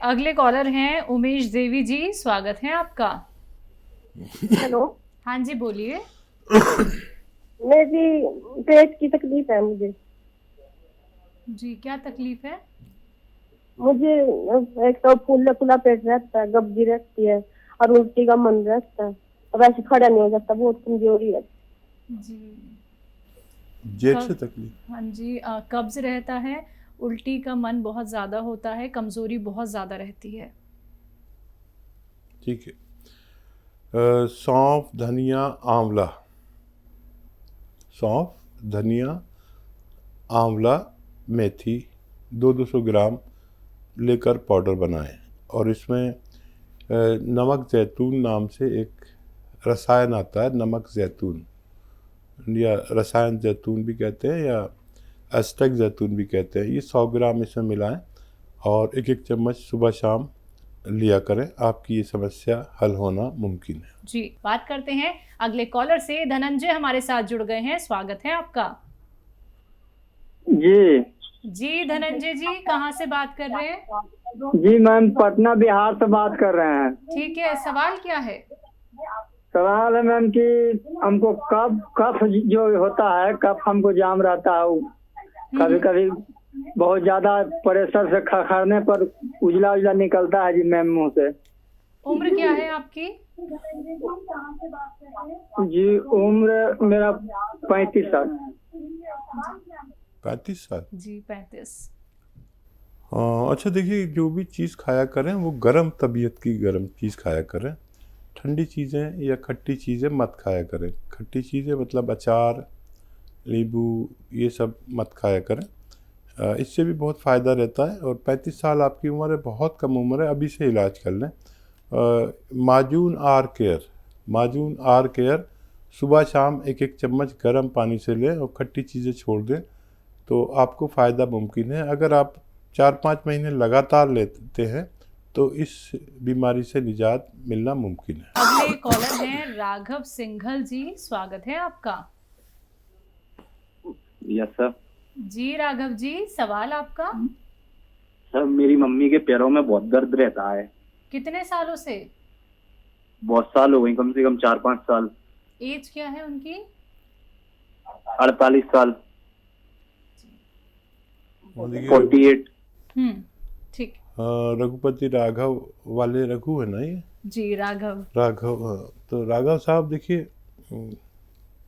अगले कॉलर हैं उमेश देवी जी, स्वागत है आपका। हेलो। हाँ जी, बोलिए। मेरी पेट की तकलीफ है मुझे। जी, क्या तकलीफ है? मुझे एक तो फूला फूला पेट रहता है, कब्जी रहती है और उल्टी का मन रहता है। अब ऐसे खड़ा नहीं हो जाता, बहुत कमजोरी है। जी। जेठ से कब तकलीफ। हाँ जी, कब्ज रहता है, उल्टी का मन बहुत ज़्यादा होता है, कमज़ोरी बहुत ज़्यादा रहती है। ठीक है। सौंफ, धनिया, आंवला। सौंफ, धनिया, आंवला, मेथी 200 ग्राम लेकर पाउडर बनाएं और इसमें नमक जैतून नाम से एक रसायन आता है, नमक जैतून या रसायन जैतून भी कहते हैं या एस्टेक जैतून भी कहते हैं। ये 100 ग्राम इसमें मिलाएं और एक एक चम्मच सुबह शाम लिया करें, आपकी ये समस्या हल होना मुमकिन है। जी, बात करते हैं अगले कॉलर से। धनंजय हमारे साथ जुड़ गए हैं, स्वागत है आपका। जी जी धनंजय जी, कहाँ से बात कर रहे हैं? जी मैम, पटना बिहार से बात कर रहे हैं। ठीक है, सवाल क्या है? सवाल है मैम कि हमको कफ जो होता है, कफ हमको जाम रहता है। कभी कभी बहुत ज्यादा प्रेशर से खखरने पर उजला उजला निकलता है जी मैम मुंह से। उम्र क्या है आपकी? जी उम्र मेरा 35 साल। 35 साल? जी 35। हाँ, अच्छा देखिए, जो भी चीज़ खाया करें वो गर्म तबीयत की गर्म चीज़ खाया करें। ठंडी चीज़ें या खट्टी चीज़ें मत खाया करें। खट्टी चीज़ें मतलब अचार, नींबू, ये सब मत खाया करें। इससे भी बहुत फ़ायदा रहता है। और 35 साल आपकी उम्र है, बहुत कम उम्र है, अभी से इलाज कर लें। माजून आर केयर सुबह शाम एक एक चम्मच गर्म पानी से लें और खट्टी चीज़ें छोड़ दें तो आपको फ़ायदा मुमकिन है। अगर आप 4-5 महीने लगातार लेते हैं तो इस बीमारी से निजात मिलना मुमकिन है। अगले कॉलर हैं राघव सिंघल जी, स्वागत है आपका। Yes sir. जी राघव जी, सवाल आपका। सर मेरी मम्मी के पैरों में बहुत दर्द रहता है। कितने सालों से? बहुत साल हो गए, कम से कम 4-5 साल। एज क्या है उनकी? 48 साल। 48। ठीक। रघुपति राघव वाले रघु है ना ये? जी राघव। तो राघव साहब देखिए,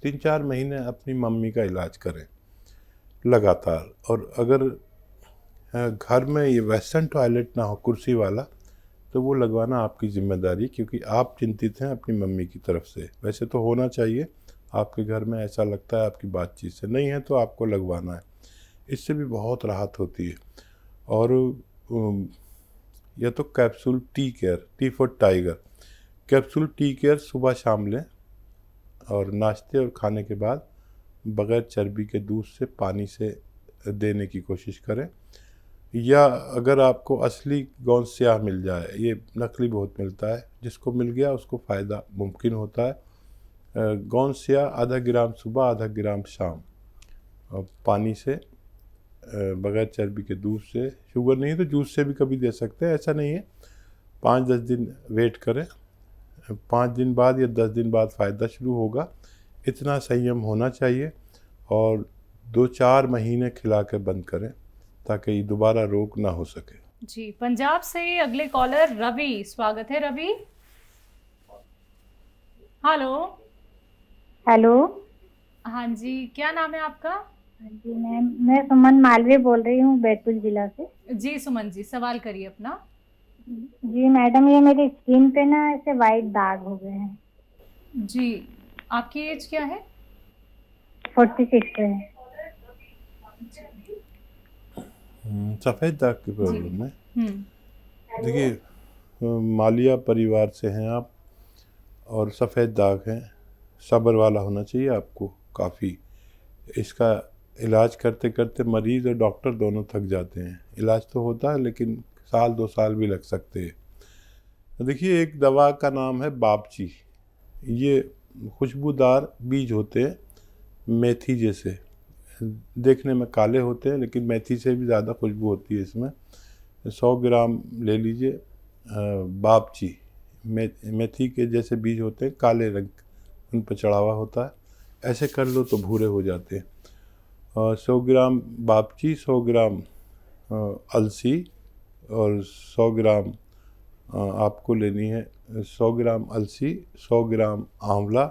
3-4 महीने अपनी मम्मी का इलाज करें लगातार। और अगर घर में ये वेस्टर्न टॉयलेट ना हो कुर्सी वाला तो वो लगवाना आपकी जिम्मेदारी, क्योंकि आप चिंतित हैं अपनी मम्मी की तरफ से। वैसे तो होना चाहिए, आपके घर में ऐसा लगता है आपकी बातचीत से, नहीं है तो आपको लगवाना है। इससे भी बहुत राहत होती है। और या तो capsule T for tiger, capsule tea care सुबह शाम लें और नाश्ते और खाने के बाद बग़ैर चर्बी के दूध से पानी से देने की कोशिश करें। या अगर आपको असली गोंद स्याह मिल जाए, ये नकली बहुत मिलता है, जिसको मिल गया उसको फ़ायदा मुमकिन होता है। गोंद स्याह आधा ग्राम सुबह, आधा ग्राम शाम, और पानी से बग़ैर चर्बी के दूध से। शुगर नहीं है तो जूस से भी कभी दे सकते हैं, ऐसा नहीं है। 5-10 दिन वेट करें, 5 दिन बाद या 10 दिन बाद फ़ायदा शुरू होगा। इतना संयम होना चाहिए और 2-4 महीने खिला के बंद करें ताकि दोबारा रोग ना हो सके। जी, पंजाब से अगले कॉलर रवि, स्वागत है रवि। हेलो। हेलो। हाँ जी, क्या नाम है आपका? जी मैम, मैं सुमन मालवीय बोल रही हूँ, बैतूल जिला से। जी सुमन जी, सवाल करिए अपना। जी मैडम, ये मेरी स्किन पे ना ऐसे वाइट दाग हो गए हैं। जी, आपकी एज क्या है? 46 है। सफ़ेद दाग की प्रॉब्लम है। देखिए, मालिया परिवार से हैं आप और सफ़ेद दाग हैं, सब्र वाला होना चाहिए आपको काफ़ी। इसका इलाज करते करते मरीज़ और डॉक्टर दोनों थक जाते हैं। इलाज तो होता है लेकिन 1-2 साल भी लग सकते हैं। देखिए, एक दवा का नाम है बाबची। ये खुशबूदार बीज होते हैं, मेथी जैसे, देखने में काले होते हैं लेकिन मेथी से भी ज़्यादा खुशबू होती है इसमें। 100 ग्राम ले लीजिए बापची, मेथी के जैसे बीज होते हैं, काले रंग उन पर चढ़ावा होता है, ऐसे कर लो तो भूरे हो जाते हैं। 100 ग्राम बापची, 100 ग्राम अलसी और 100 ग्राम आपको लेनी है 100 ग्राम अलसी, 100 ग्राम आंवला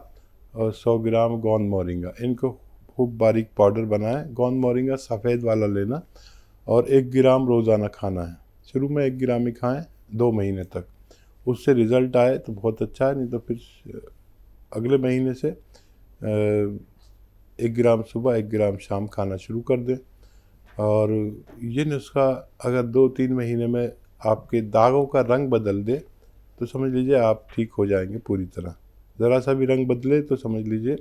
और 100 ग्राम गोंद मोरिंगा। इनको खूब बारीक पाउडर बनाएं। गोंद मोरिंगा सफ़ेद वाला लेना और 1 ग्राम रोज़ाना खाना है। शुरू में 1 ग्राम ही खाएं 2 महीने तक, उससे रिज़ल्ट आए तो बहुत अच्छा है, नहीं तो फिर अगले महीने से 1 ग्राम सुबह 1 ग्राम शाम खाना शुरू कर दें। और ये नुस्खा अगर 2-3 महीने में आपके दागों का रंग बदल दे तो समझ लीजिए आप ठीक हो जाएंगे पूरी तरह। ज़रा सा भी रंग बदले तो समझ लीजिए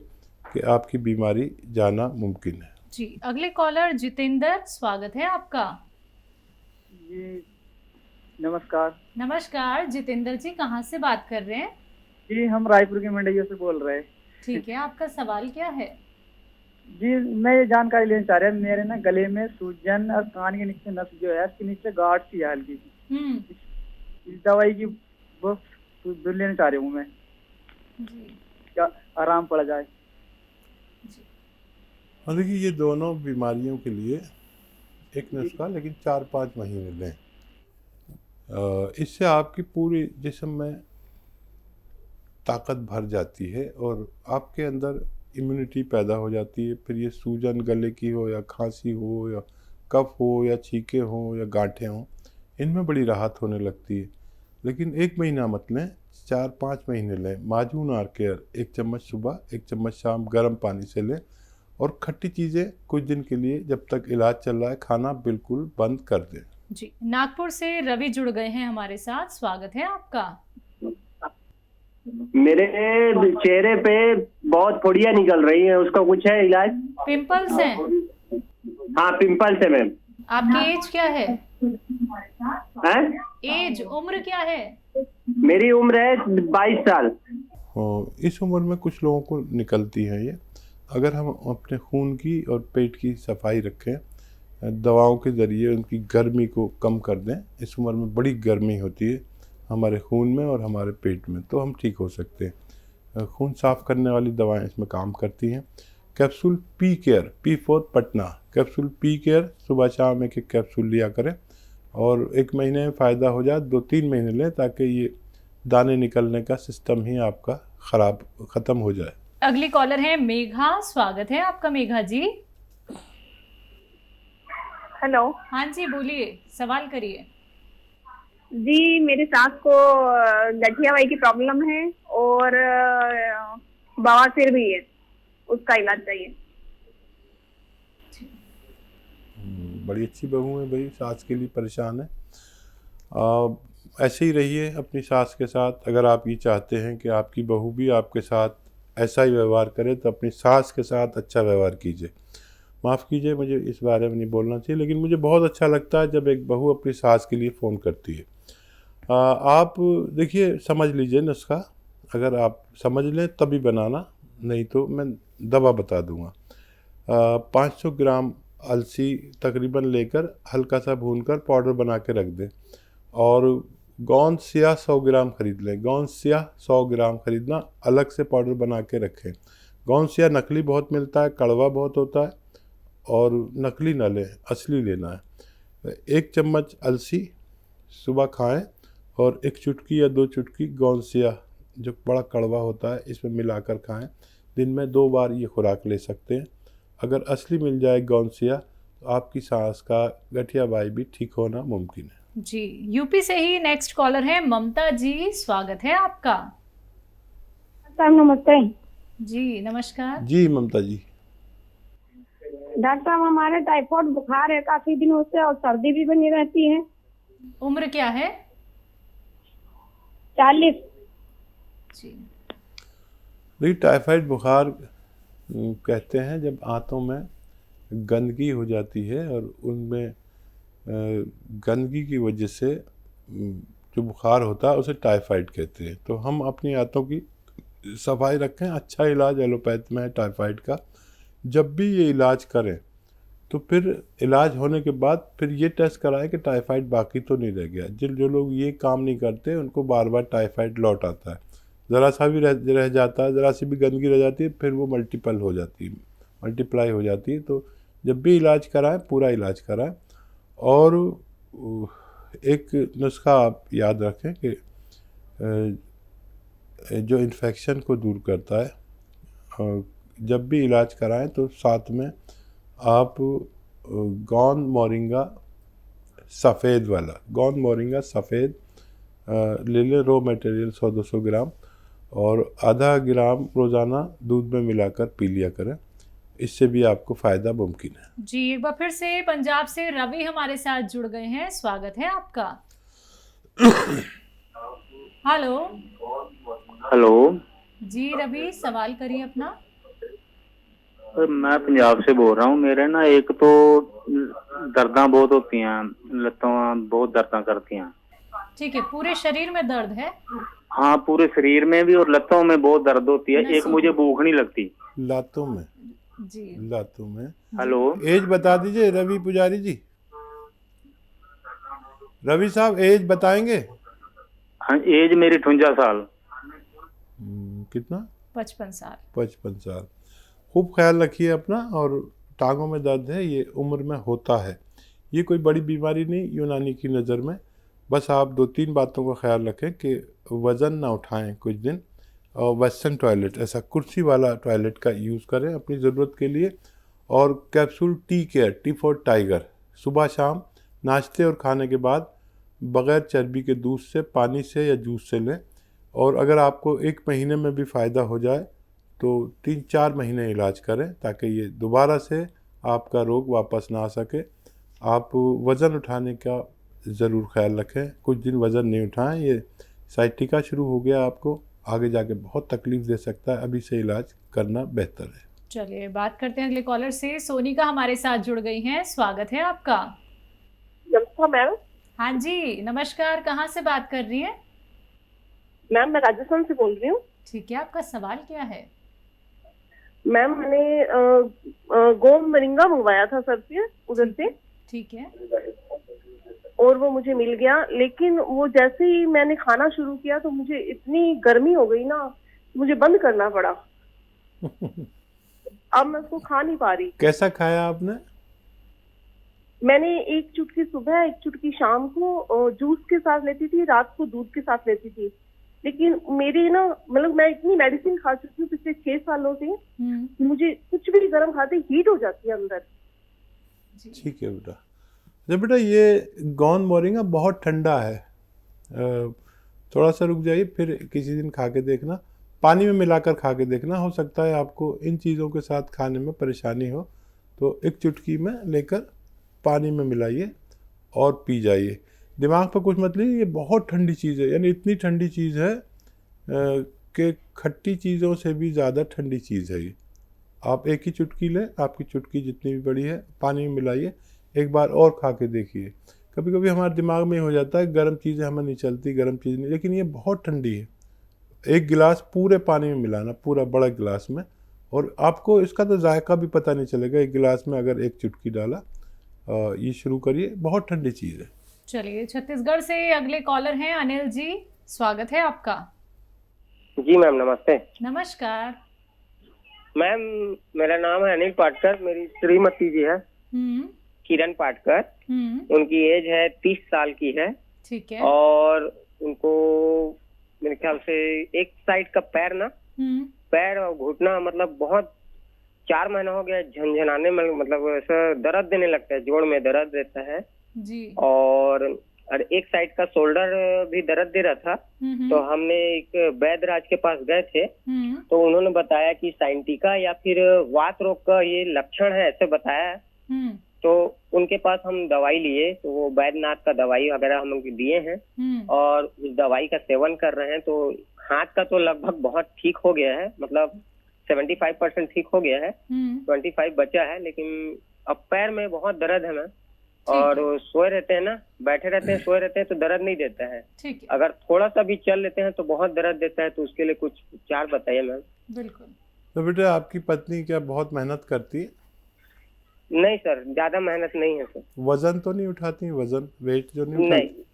कि आपकी बीमारी जाना मुमकिन है। जी, अगले कॉलर जितेंद्र, स्वागत है आपका। जी नमस्कार। नमस्कार जितेंद्र जी, कहाँ से बात कर रहे हैं? जी हम रायपुर के मंडैया से बोल रहे हैं। ठीक है, आपका सवाल क्या है? जी मैं ये जानकारी लेना चाह रहा हूँ, मेरे ना गले में सूजन और कान के नीचे नस जो है उसके नीचे गांठ सी है हल्की सी। इस दवाई की वो लेना चाह रही हूँ मैं, क्या आराम पड़ जाए। हाँ देखिए, ये दोनों बीमारियों के लिए एक नुस्खा, लेकिन 4-5 महीने लें। इससे आपकी पूरी जिस्म में ताकत भर जाती है और आपके अंदर इम्यूनिटी पैदा हो जाती है। फिर ये सूजन गले की हो या खांसी हो या कफ हो या छींके हो या गांठें हों, इनमें बड़ी राहत होने लगती है। लेकिन 1 महीना मत लें, 4-5 महीने लें। माजून आर केयर 1 चम्मच सुबह 1 चम्मच शाम गर्म पानी से लें। और खट्टी चीज़ें कुछ दिन के लिए, जब तक इलाज चल रहा है, खाना बिल्कुल बंद कर दें। जी, नागपुर से रवि जुड़ गए हैं हमारे साथ, स्वागत है आपका। मेरे चेहरे पे बहुत फुड़ियाँ निकल रही हैं, उसका कुछ है इलाज? पिंपल्स हैं? हाँ पिंपल्स है मैम। आपकी एज क्या है? हैं? उम्र क्या है? मेरी उम्र है 22 साल। इस उम्र में कुछ लोगों को निकलती है ये। अगर हम अपने खून की और पेट की सफाई रखें, दवाओं के ज़रिए उनकी गर्मी को कम कर दें। इस उम्र में बड़ी गर्मी होती है हमारे खून में और हमारे पेट में, तो हम ठीक हो सकते हैं। खून साफ़ करने वाली दवाएं इसमें काम करती हैं। Capsule P care, P4 Patna, capsule P care सुबह शाम 1-1 कैप्सूल लिया करें और 1 महीने में फ़ायदा हो जाए 2-3 महीने लें, ताकि ये दाने निकलने का सिस्टम ही आपका ख़त्म हो जाए। अगली कॉलर है मेघा, स्वागत है आपका मेघा जी। हेलो। हाँ जी बोलिए, सवाल करिए। जी मेरी सास को गठिया वाई की प्रॉब्लम है और बवासीर भी है, उसका इलाज चाहिए। बड़ी अच्छी बहू है भाई, सास के लिए परेशान है। ऐसे ही रहिए अपनी सास के साथ। अगर आप ये चाहते हैं कि आपकी बहू भी आपके साथ ऐसा ही व्यवहार करे, तो अपनी सास के साथ अच्छा व्यवहार कीजिए। माफ़ कीजिए, मुझे इस बारे में नहीं बोलना चाहिए, लेकिन मुझे बहुत अच्छा लगता है जब एक बहू अपनी सास के लिए फ़ोन करती है। आप देखिए, समझ लीजिए नुस्खा, अगर आप समझ लें तभी बनाना, नहीं तो मैं दवा बता दूंगा। 500 ग्राम अलसी तकरीबन लेकर हल्का सा भूनकर पाउडर बना के रख दें। और गोंद स्याह 100 ग्राम खरीद लें। गोंद स्याह 100 ग्राम खरीदना, अलग से पाउडर बना के रखें। गोंद स्याह नकली बहुत मिलता है, कड़वा बहुत होता है, और नकली ना लें, असली लेना है। 1 चम्मच अलसी सुबह खाएं और 1 चुटकी या 2 चुटकी गोंद स्याह, जो बड़ा कड़वा होता है, इसमें मिलाकर खाएं। दिन में 2 बार ये खुराक ले सकते हैं। अगर असली मिल जाए गोंद स्याह, तो आपकी सांस का गठिया वाई भी ठीक होना मुमकिन है। जी, यूपी से ही नेक्स्ट कॉलर है ममता जी, स्वागत है आपका। नमस्ते जी नमस्कार। जी ममता जी। डॉक्टर साहब, हमारे टाइफाइड बुखार है काफी दिनों से और सर्दी भी बनी रहती है। उम्र क्या है? 40। जी, देखिए, टाइफाइड बुखार कहते हैं जब आंतों में गंदगी हो जाती है और उनमें गंदगी की वजह से जो बुखार होता है उसे टाइफाइड कहते हैं। तो हम अपनी आंतों की सफाई रखें। अच्छा इलाज एलोपैथ में है टाइफाइड का। जब भी ये इलाज करें तो फिर इलाज होने के बाद फिर ये टेस्ट कराएं कि टाइफाइड बाकी तो नहीं रह गया। जो लोग ये काम नहीं करते उनको बार बार टाइफाइड लौट आता है, ज़रा सा भी रह जाता है, ज़रा सी भी गंदगी रह जाती है, फिर वो मल्टीप्लाई हो जाती है। तो जब भी इलाज कराएं पूरा इलाज कराएं। और एक नुस्खा आप याद रखें कि जो इन्फेक्शन को दूर करता है, जब भी इलाज कराएं तो साथ में आप गोंद मोरिंगा सफ़ेद ले लें, रॉ मटेरियल 100-200 ग्राम, और आधा ग्राम रोज़ाना दूध में मिलाकर पी लिया करें। इससे भी आपको फ़ायदा मुमकिन है। जी, एक बार फिर से पंजाब से रवि हमारे साथ जुड़ गए हैं, स्वागत है आपका। हेलो जी रवि, सवाल करिए अपना। मैं पंजाब से बोल रहा हूँ। मेरे ना एक तो दर्दां बहुत होती हैं, लत्तों बहुत दर्दां करती हैं। ठीक है, पूरे शरीर में दर्द है? हाँ, पूरे शरीर में भी और लत्तों में बहुत दर्द होती है। एक मुझे भूख नहीं लगती लातों में। जी, लातों में। हेलो, एज बता दीजिए रवि पुजारी जी। रवि साहब एज बताएंगे? हाँ, एज मेरी 58 साल। कितना? 55 साल। 55 साल। खूब ख्याल रखिए अपना। और टांगों में दर्द है, ये उम्र में होता है, ये कोई बड़ी बीमारी नहीं यूनानी की नज़र में। बस आप 2-3 बातों का ख्याल रखें कि वज़न ना उठाएं कुछ दिन, और वेस्टर्न टॉयलेट, ऐसा कुर्सी वाला टॉयलेट का यूज़ करें अपनी ज़रूरत के लिए। और कैप्सूल टी फॉर टाइगर सुबह शाम नाश्ते और खाने के बाद बग़ैर चर्बी के दूध से, पानी से या जूस से लें। और अगर आपको 1 महीने में भी फ़ायदा हो जाए तो 3-4 महीने इलाज करें, ताकि ये दोबारा से आपका रोग वापस ना आ सके। आप वज़न उठाने का ज़रूर ख्याल रखें, कुछ दिन वज़न नहीं उठाएं, ये साइटिका शुरू हो गया आपको, आगे जाके बहुत तकलीफ़ दे सकता है, अभी से इलाज करना बेहतर है। चलिए बात करते हैं अगले कॉलर से। सोनिका हमारे साथ जुड़ गई हैं, स्वागत है आपका। नमस्कार मैम। हाँ जी नमस्कार, कहाँ से बात कर रही हैं? मैम मैं राजस्थान से बोल रही हूँ। ठीक है, आपका सवाल क्या है? मैम मैंने गोंद मोरिंगा मंगवाया था सर से, उधर से। ठीक है। और वो मुझे मिल गया, लेकिन वो जैसे ही मैंने खाना शुरू किया तो मुझे इतनी गर्मी हो गई ना, मुझे बंद करना पड़ा। अब मैं उसको खा नहीं पा रही। कैसा खाया आपने? मैंने 1 चुटकी सुबह 1 चुटकी शाम को जूस के साथ लेती थी, रात को दूध के साथ लेती थी। लेकिन मेरी ना, मतलब मैं इतनी मेडिसिन खा चुकी हूँ पिछले 6 सालों से, मुझे कुछ भी गर्म खाते हीट हो जाती है अंदर। ठीक है बेटा। जब बेटा ये गोंद मोरिंगा बहुत ठंडा है, थोड़ा सा रुक जाइए, फिर किसी दिन खा के देखना, पानी में मिलाकर खा के देखना। हो सकता है आपको इन चीज़ों के साथ खाने में परेशानी हो, तो 1 चुटकी में लेकर पानी में मिलाइए और पी जाइए। दिमाग पर कुछ मत लीजिए, ये बहुत ठंडी चीज़ है, यानी इतनी ठंडी चीज़ है कि खट्टी चीज़ों से भी ज़्यादा ठंडी चीज़ है ये। आप 1 ही चुटकी लें, आपकी चुटकी जितनी भी बड़ी है, पानी में मिलाइए, एक बार और खा के देखिए। कभी कभी हमारे दिमाग में हो जाता है गर्म चीज़ें हमें नहीं चलती, गर्म चीज़ नहीं, लेकिन ये बहुत ठंडी है। 1 गिलास पूरे पानी में मिलाना, पूरा बड़ा गिलास में, और आपको इसका तो जायका भी पता नहीं चलेगा। 1 गिलास में अगर 1 चुटकी डाला, ये शुरू करिए, बहुत ठंडी चीज़ है। चलिए छत्तीसगढ़ से अगले कॉलर हैं अनिल जी, स्वागत है आपका। जी मैम नमस्ते। नमस्कार मैम, मेरा नाम है अनिल पाटकर, मेरी श्रीमती जी है किरण पाटकर। उनकी एज है 30 साल की है। ठीक है। और उनको मेरे ख्याल से एक साइड का पैर ना, पैर और घुटना, मतलब बहुत 4 महीना हो गया झंझनाने में, मतलब ऐसा दर्द देने लगता है, जोड़ में दर्द रहता है जी। और एक साइड का शोल्डर भी दर्द दे रहा था। तो हमने एक वैद्यराज के पास गए थे, तो उन्होंने बताया कि साइंटिका या फिर वात रोग का ये लक्षण है, ऐसे बताया। तो उनके पास हम दवाई लिए, तो वो वैद्यनाथ का दवाई वगैरह हम दिए हैं और उस दवाई का सेवन कर रहे हैं। तो हाथ का तो लगभग बहुत ठीक हो गया है, मतलब 75% ठीक हो गया है, 25 बचा है। लेकिन अब पैर में बहुत दर्द है मैम, और सोए रहते हैं ना, बैठे रहते हैं, सोए रहते हैं तो दर्द नहीं देता है। अगर थोड़ा सा भी चल लेते हैं तो बहुत दर्द देता है। तो उसके लिए कुछ उपचार बताइए मैम। बिल्कुल। तो बेटा आपकी पत्नी क्या बहुत मेहनत करती है? नहीं सर, ज्यादा मेहनत नहीं है सर। वजन तो नहीं उठाती? वजन वेट जो नहीं उठाती?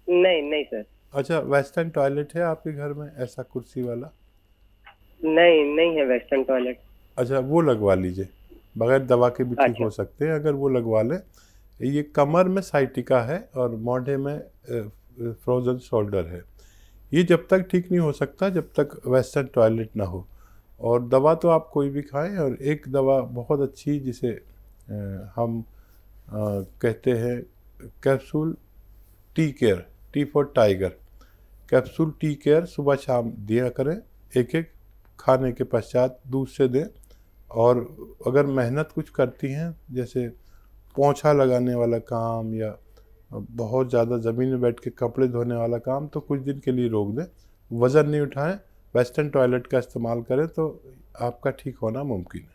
नहीं सर। अच्छा, वेस्टर्न टॉयलेट है आपके घर में ऐसा कुर्सी वाला? नहीं है वेस्टर्न टॉयलेट। अच्छा, वो लगवा लीजिए, बगैर दवा के भी ठीक अच्छा। हो सकते हैं अगर वो लगवा लें। ये कमर में साइटिका है और मोढे में फ्रोजन शोल्डर है। ये जब तक ठीक नहीं हो सकता जब तक वेस्टर्न टॉयलेट ना हो। और दवा तो आप कोई भी खाएं, और एक दवा बहुत अच्छी जिसे हम कहते हैं capsule tea care, T for tiger, capsule tea care सुबह शाम दिया करें, एक एक खाने के पश्चात दूध से दें। और अगर मेहनत कुछ करती हैं जैसे पोंछा लगाने वाला काम या बहुत ज़्यादा ज़मीन में बैठ के कपड़े धोने वाला काम, तो कुछ दिन के लिए रोक दें, वज़न नहीं उठाएं, वेस्टर्न टॉयलेट का इस्तेमाल करें, तो आपका ठीक होना मुमकिन है।